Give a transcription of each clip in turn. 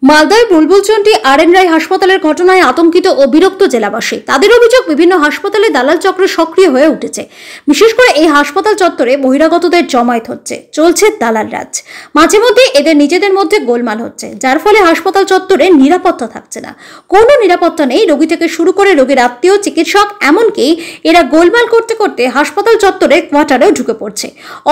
মালদায় বুলবুলচন্ডী আর.এন. রায় হাসপাতালের ঘটনায় আতঙ্কিত ও বিরক্ত জেলাবাসী। তাদের অভিযোগ, বিভিন্ন হাসপাতালে দালাল চক্র সক্রিয় হয়ে উঠেছে। বিশেষ করে এই হাসপাতাল চত্বরে বহিরাগতদের জমায়েত হচ্ছে, চলছে দালাল রাজ। মাঝে মধ্যে এদের নিজেদের মধ্যে গোলমাল হচ্ছে, যার ফলে হাসপাতাল চত্বরে নিরাপত্তা থাকছে না। কোনো নিরাপত্তা নেই, রোগী থেকে শুরু করে রোগীর আত্মীয়, চিকিৎসক, এমনকি এরা গোলমাল করতে করতে হাসপাতাল চত্বরে কোয়ার্টারেও ঢুকে পড়ছে।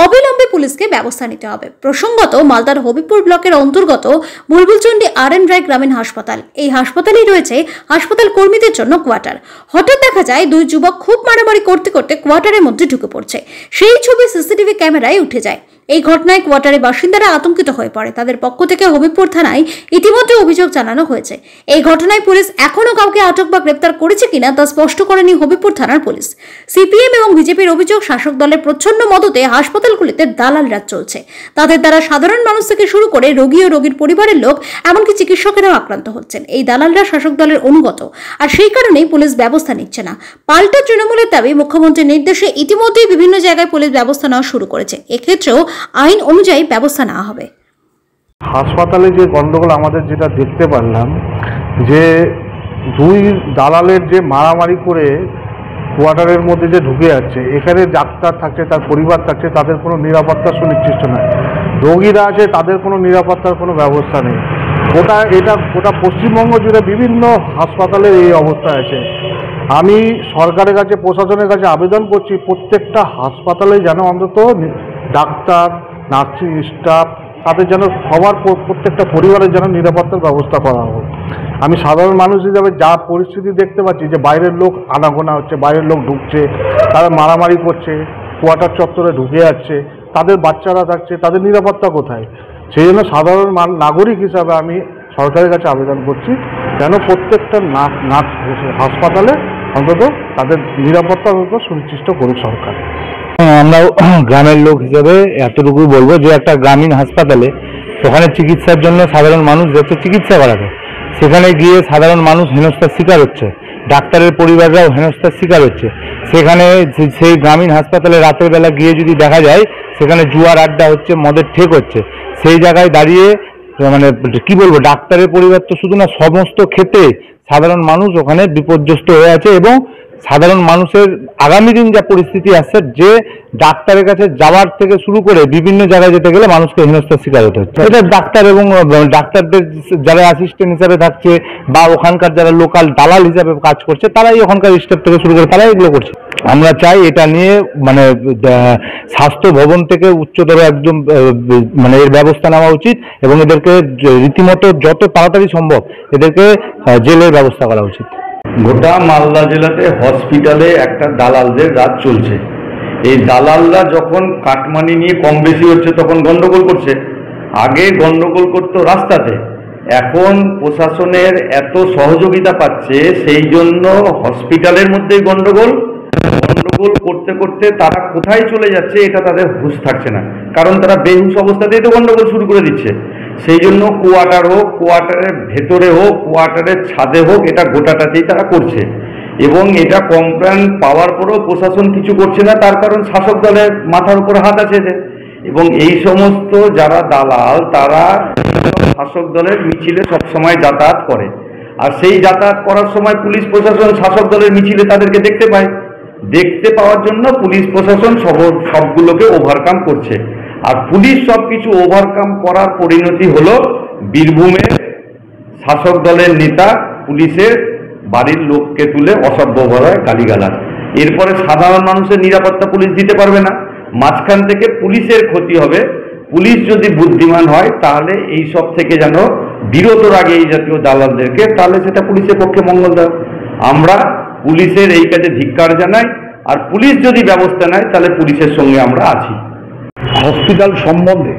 অবিলম্বে পুলিশকে ব্যবস্থা নিতে হবে। প্রসঙ্গত, মালদার হবিপুর ব্লকের অন্তর্গত বুলবুলচন্ডী আর.এন. রায় গ্রামীণ হাসপাতাল। এই হাসপাতালেই রয়েছে হাসপাতাল কর্মীদের জন্য কোয়ার্টার। হঠাৎ দেখা যায় দুই যুবক খুব মারামারি করতে করতে কোয়ার্টারের মধ্যে ঢুকে পড়ছে। সেই ছবি সিসিটিভি ক্যামেরায় উঠে যায়। এই ঘটনায় কোয়ার্টারের বাসিন্দারা আতঙ্কিত হয়ে পড়ে। তাদের পক্ষ থেকে হবিপুর থানায় ইতিমধ্যে অভিযোগ জানানো হয়েছে। এই ঘটনায় পুলিশ এখনো কাউকে আটক বা গ্রেপ্তার করেছে কিনা তা স্পষ্ট করেনি হবিপুর থানার পুলিশ। সিপিএম এবং বিজেপির অভিযোগ, শাসক দলের প্রচ্ছন্ন মদতে হাসপাতালগুলিতে দালাল রাজ চলছে। তাদের দ্বারা সাধারণ মানুষ থেকে শুরু করে রোগী ও রোগীর পরিবারের লোক, এমনকি চিকিৎসকেরাও আক্রান্ত হচ্ছেন। এই দালালরা শাসক দলের অনুগত, আর সেই কারণেই পুলিশ ব্যবস্থা নিচ্ছে না। পাল্টা তৃণমূলের দাবি, মুখ্যমন্ত্রীর নির্দেশে ইতিমধ্যেই বিভিন্ন জায়গায় পুলিশ ব্যবস্থা নেওয়া শুরু করেছে। এক্ষেত্রেও আইন অনুযায়ী ব্যবস্থা নেওয়া হবে। হাসপাতালে যে গন্ডগোল আমাদের যেটা দেখতে পারলাম, যে দুই দালালের যে মারামারি করে কোয়ার্টারের মধ্যে যে ঢুকে যাচ্ছে, এখানে ডাক্তার থাকছে, তার পরিবার থাকছে, তাদের কোনো নিরাপত্তা সুনিশ্চিত নয়। রোগীরা আছে, তাদের কোনো নিরাপত্তার কোনো ব্যবস্থা নেই। গোটা পশ্চিমবঙ্গ জুড়ে বিভিন্ন হাসপাতালের এই অবস্থা আছে। আমি সরকারের কাছে, প্রশাসনের কাছে আবেদন করছি, প্রত্যেকটা হাসপাতালে যেন অন্তত ডাক্তার, নার্সিং স্টাফ, তাদের যেন সবার প্রত্যেকটা পরিবারের যেন নিরাপত্তার ব্যবস্থা করা হোক। আমি সাধারণ মানুষ হিসাবে যা পরিস্থিতি দেখতে পাচ্ছি, যে বাইরের লোক আনাগোনা হচ্ছে, বাইরের লোক ঢুকছে, তারা মারামারি করছে, কোয়ার্টার চত্বরে ঢুকে যাচ্ছে, তাদের বাচ্চারা থাকছে, তাদের নিরাপত্তা কোথায়? সেই জন্য সাধারণ নাগরিক হিসাবে আমি সরকারের কাছে আবেদন করছি, যেন প্রত্যেকটা হাসপাতালে অন্তত তাদের নিরাপত্তা অন্তত সুনিশ্চিত করুক সরকার। আমরা গ্রামের লোক হিসেবে এতটুকু বলবো যে একটা গ্রামীণ হাসপাতালে ওখানে চিকিৎসার জন্য সাধারণ মানুষ যাচ্ছে চিকিৎসা করাতে, সেখানে গিয়ে সাধারণ মানুষ হেনস্থার শিকার হচ্ছে, ডাক্তারের পরিবাররাও হেনস্থার শিকার হচ্ছে। সেখানে সেই গ্রামীণ হাসপাতালে রাতের বেলা গিয়ে যদি দেখা যায় সেখানে জুয়ার আড্ডা হচ্ছে, মদের ঠেক হচ্ছে, সেই জায়গায় দাঁড়িয়ে মানে কি বলবো, ডাক্তারের পরিবার তো শুধু না, সমস্ত ক্ষেত্রে সাধারণ মানুষ ওখানে বিপর্যস্ত হয়ে আছে। এবং সাধারণ মানুষের আগামী দিন যা পরিস্থিতি আসছে, যে ডাক্তারের কাছে যাওয়ার থেকে শুরু করে বিভিন্ন জায়গায় যেতে গেলে মানুষকে হেনস্থার শিকার হতে হচ্ছে। এটা ডাক্তার এবং ডাক্তারদের যারা অ্যাসিস্ট্যান্ট হিসাবে থাকছে বা ওখানকার যারা লোকাল দালাল হিসাবে কাজ করছে, তারাই ওখানকার স্টাফ থেকে শুরু করে তারাই এগুলো করছে। আমরা চাই এটা নিয়ে মানে স্বাস্থ্য ভবন থেকে উচ্চতর একদম মানে এর ব্যবস্থা নেওয়া উচিত, এবং এদেরকে রীতিমতো যত তাড়াতাড়ি সম্ভব এদেরকে জেলের ব্যবস্থা করা উচিত। গোটা মালদা জেলাতে হসপিটালে একটা দালালদের রাজ চলছে। এই দালালরা যখন কাটমানি নিয়ে কম বেশি হচ্ছে তখন গন্ডগোল করছে। আগে গন্ডগোল করতো রাস্তাতে, এখন প্রশাসনের এত সহযোগিতা পাচ্ছে, সেই জন্য হসপিটালের মধ্যেই গন্ডগোল করতে করতে তারা কোথায় চলে যাচ্ছে এটা তাদের হুঁশ থাকছে না, কারণ তারা বেহুশ অবস্থাতেই তো গন্ডগোল শুরু করে দিচ্ছে। সেই জন্য কোয়ার্টার হোক, কোয়ার্টারের ভেতরে হোক, কোয়ার্টারের ছাদে হোক, এটা গোটাটাতেই তারা করছে। এবং এটা কমপ্লেন পাওয়ার পরেও প্রশাসন কিছু করছে না, তার কারণ শাসক দলের মাথার উপর হাত আছে এদের। এবং এই সমস্ত যারা দালাল, তারা শাসক দলের মিছিলে সবসময় যাতায়াত করে, আর সেই যাতায়াত করার সময় পুলিশ প্রশাসন শাসক দলের মিছিলে তাদেরকে দেখতে পায়। দেখতে পাওয়ার জন্য পুলিশ প্রশাসন সবগুলোকে ওভারকাম করছে। আর পুলিশ সবকিছু ওভারকাম করার পরিণতি হলো বীরভূমের শাসক দলের নেতা পুলিশের বাড়ির লোককে তুলে অসভ্য ভাষায় গালিগালাজ। এরপরে সাধারণ মানুষের নিরাপত্তা পুলিশ দিতে পারবে না, মাঝখান থেকে পুলিশের ক্ষতি হবে। পুলিশ যদি বুদ্ধিমান হয় তাহলে এই সব থেকে যেন বিরত রাখে এই জাতীয় দালালদেরকে, তাহলে সেটা পুলিশের পক্ষে মঙ্গলদায়ক। আমরা পুলিশের এই কাজে ধিক্কার জানাই, আর পুলিশ যদি ব্যবস্থা নেয় তাহলে পুলিশের সঙ্গে আমরা আছি। হসপিটাল সম্বন্ধে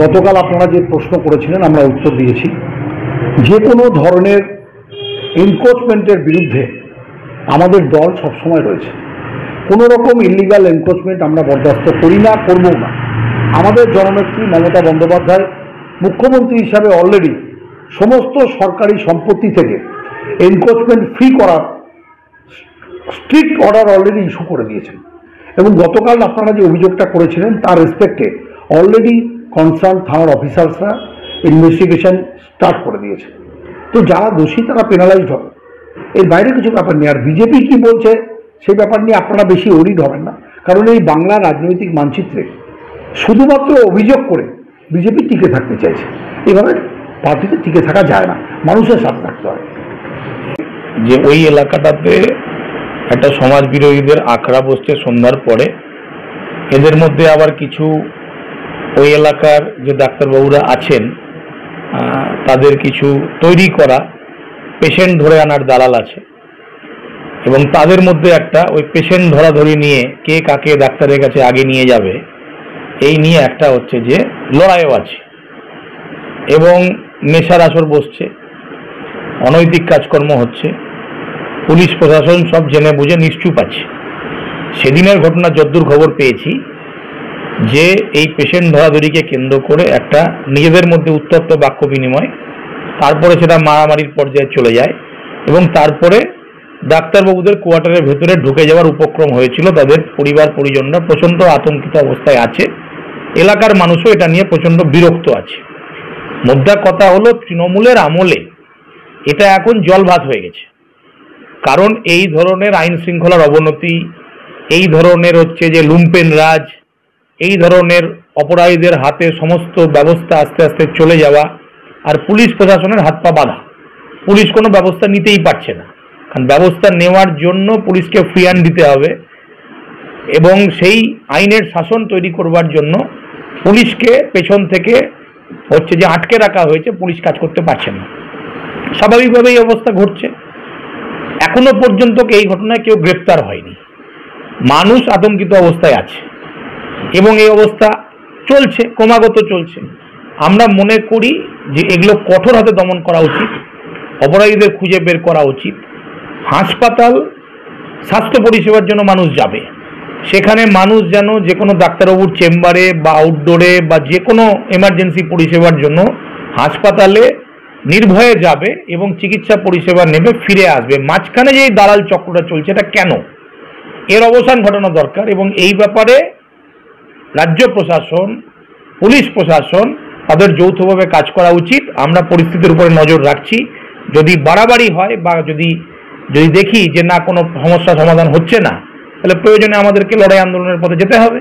গতকাল আপনারা যে প্রশ্ন করেছিলেন আমরা উত্তর দিয়েছি। যে কোনো ধরনের এনক্রোচমেন্টের বিরুদ্ধে আমাদের দল সবসময় রয়েছে। কোনো রকম ইলিগাল এনক্রোচমেন্ট আমরা বরদাস্ত করি না, করবো না। আমাদের জননেত্রী মমতা বন্দ্যোপাধ্যায় মুখ্যমন্ত্রী হিসাবে অলরেডি সমস্ত সরকারি সম্পত্তি থেকে এনক্রোচমেন্ট ফ্রি করার স্ট্রিক্ট অর্ডার অলরেডি ইস্যু করে দিয়েছেন। এবং গতকাল আপনারা যে অভিযোগটা করেছিলেন তার রেসপেক্টে অলরেডি কনসার্ন থানার অফিসার্সরা ইনভেস্টিগেশন স্টার্ট করে দিয়েছে। তো যারা দোষী তারা পেনালাইজড হবে, এর বাইরে কিছু ব্যাপার নেই। আর বিজেপি কি বলছে সেই ব্যাপার নিয়ে আপনারা বেশি ওরিড হবেন না, কারণ এই বাংলা রাজনৈতিক মানচিত্রে শুধুমাত্র অভিযোগ করে বিজেপি টিকে থাকতে চাইছে। এভাবে পার্টিতে টিকে থাকা যায় না, মানুষের সাথে থাকতে হয়। যে ওই এলাকাটাতে একটা সমাজ বিরোধীদের আখড়া বসছে সন্ধ্যার পরে, এদের মধ্যে আবার কিছু ওই এলাকার যে ডাক্তারবাবুরা আছেন তাদের কিছু তৈরি করা পেশেন্ট ধরে আনার দালাল আছে, এবং তাদের মধ্যে একটা ওই পেশেন্ট ধরাধরি নিয়ে কে কাকে ডাক্তারের কাছে আগে নিয়ে যাবে এই নিয়ে একটা হচ্ছে যে লড়াইও আছে, এবং নেশার আসর বসছে, অনৈতিক কাজকর্ম হচ্ছে, পুলিশ প্রশাসন সব জেনে বুঝে নিশ্চুপ আছে। সেদিনের ঘটনা যদ্দূর খবর পেয়েছি যে এই পেশেন্ট ধরাধরিকে কেন্দ্র করে একটা নিজেদের মধ্যে উত্তপ্ত বাক্য বিনিময়, তারপরে সেটা মারামারির পর্যায়ে চলে যায়, এবং তারপরে ডাক্তারবাবুদের কোয়ার্টারের ভেতরে ঢুকে যাওয়ার উপক্রম হয়েছিল। তাদের পরিবার পরিজনরা প্রচণ্ড আতঙ্কিত অবস্থায় আছে, এলাকার মানুষও এটা নিয়ে প্রচণ্ড বিরক্ত আছে। মোদ্দা কথা হলো তৃণমূলের আমলে এটা এখন জলভাত হয়ে গেছে, কারণ এই ধরনের আইন শৃঙ্খলার অবনতি, এই ধরনের হচ্ছে যে লুম্পেন রাজ, এই ধরনের অপরাধীদের হাতে সমস্ত ব্যবস্থা আস্তে আস্তে চলে যাওয়া, আর পুলিশ প্রশাসনের হাত পা বাঁধা। পুলিশ কোনো ব্যবস্থা নিতেই পারছে না, কারণ ব্যবস্থা নেওয়ার জন্য পুলিশকে ফ্রি হ্যান্ড দিতে হবে, এবং সেই আইনের শাসন তৈরি করবার জন্য পুলিশকে পেছন থেকে হচ্ছে যে আটকে রাখা হয়েছে, পুলিশ কাজ করতে পারছে না। স্বাভাবিকভাবেই অবস্থা ঘটছে। এখনো পর্যন্ত এই ঘটনায় কেউ গ্রেপ্তার হয়নি, মানুষ আতঙ্কিত অবস্থায় আছে, এবং এই অবস্থা চলছে, ক্রমাগত চলছে। আমরা মনে করি যে এগুলো কঠোর হাতে দমন করা উচিত, অপরাধীদের খুঁজে বের করা উচিত। হাসপাতাল স্বাস্থ্য পরিষেবার জন্য মানুষ যাবে, সেখানে মানুষ যেন যে কোনো ডাক্তারবাবুর চেম্বারে বা আউটডোরে বা যে কোনো এমার্জেন্সি পরিষেবার জন্য হাসপাতালে নির্ভয়ে যাবে এবং চিকিৎসা পরিষেবা নেবে, ফিরে আসবে। মাঝখানে যে দালাল চক্রটা চলছে এটা কেন, এর অবসান ঘটানো দরকার, এবং এই ব্যাপারে রাজ্য প্রশাসন, পুলিশ প্রশাসন তাদের যৌথভাবে কাজ করা উচিত। আমরা পরিস্থিতির উপরে নজর রাখছি, যদি বাড়াবাড়ি হয় বা যদি দেখি যে না কোনো সমস্যা সমাধান হচ্ছে না, তাহলে প্রয়োজনে আমাদেরকে লড়াই আন্দোলনের পথে যেতে হবে।